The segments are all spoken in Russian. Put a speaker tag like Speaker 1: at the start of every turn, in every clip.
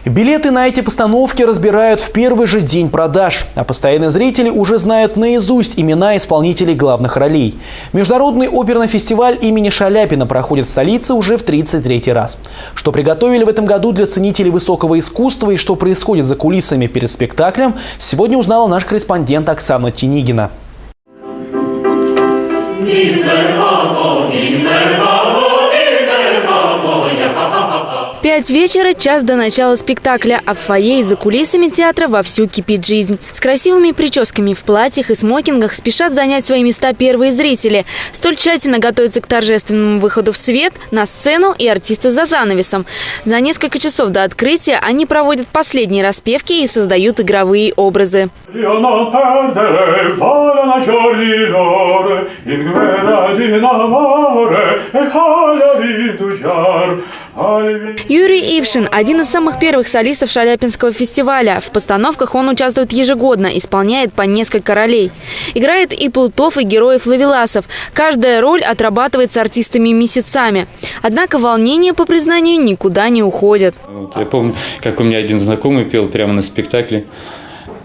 Speaker 1: Билеты на эти постановки разбирают в первый же день продаж, а постоянные зрители уже знают наизусть имена исполнителей главных ролей. Международный оперный фестиваль имени Шаляпина проходит в столице уже в 33-й раз. Что приготовили в этом году для ценителей высокого искусства и что происходит за кулисами перед спектаклем, сегодня узнала наш корреспондент Оксана Тинигина.
Speaker 2: 5 вечера, час до начала спектакля, а в фойе и за кулисами театра вовсю кипит жизнь. С красивыми прическами в платьях и смокингах спешат занять свои места первые зрители. Столь тщательно готовятся к торжественному выходу в свет, на сцену и артисты за занавесом. За несколько часов до открытия они проводят последние распевки и создают игровые образы. Юрий Ившин – один из самых первых солистов Шаляпинского фестиваля. В постановках он участвует ежегодно, исполняет по несколько ролей. Играет и плутов, и героев-ловеласов. Каждая роль отрабатывается артистами месяцами. Однако волнения, по признанию, никуда не уходят.
Speaker 3: Я помню, как у меня один знакомый пел прямо на спектакле.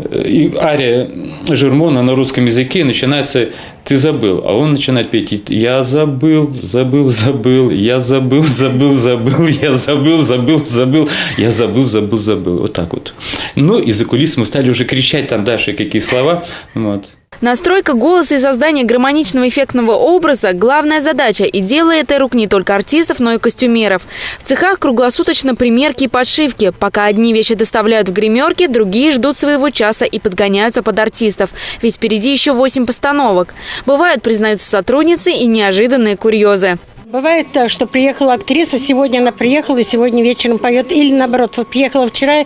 Speaker 3: И ария Жермона на русском языке начинается «Ты забыл», а он начинает петь «Я забыл, забыл, забыл, я забыл, забыл, забыл, я забыл, забыл, забыл, я забыл, забыл, забыл». Вот так вот. Ну и за кулисами мы стали уже кричать там дальше какие слова. Вот.
Speaker 2: Настройка голоса и создание гармоничного эффектного образа – главная задача. И дело это рук не только артистов, но и костюмеров. В цехах круглосуточно примерки и подшивки. Пока одни вещи доставляют в гримерки, другие ждут своего часа и подгоняются под артистов. Ведь впереди еще 8 постановок. Бывают, признаются сотрудницы, и неожиданные курьезы.
Speaker 4: Бывает так, что приехала актриса, сегодня она приехала и сегодня вечером поет. Или наоборот, вот приехала вчера,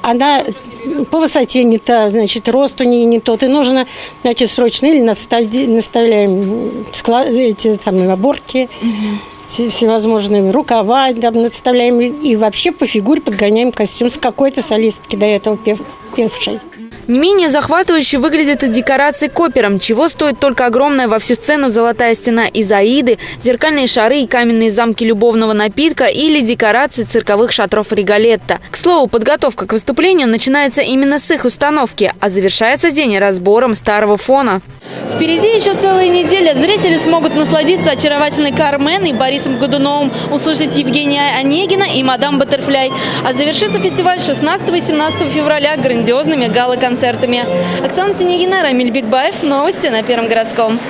Speaker 4: она по высоте не та, значит, рост у нее не тот. И нужно, значит, срочно или наставляем эти там, оборки, всевозможные рукава, там, наставляем. И вообще по фигуре подгоняем костюм с какой-то солистки до этого певшей.
Speaker 2: Не менее захватывающе выглядят и декорации к операм, чего стоит только огромная во всю сцену золотая стена из Аиды, зеркальные шары и каменные замки любовного напитка или декорации цирковых шатров Риголетто. К слову, подготовка к выступлению начинается именно с их установки, а завершается день разбором старого фона. Впереди еще целая неделя. Зрители смогут насладиться очаровательной Кармен и Борисом Годуновым, услышать Евгения Онегина и мадам Баттерфляй. А завершится фестиваль 16 и 17 февраля грандиозными гала-концертами. Оксана Тинигина, Рамиль Бикбаев. Новости на Первом городском.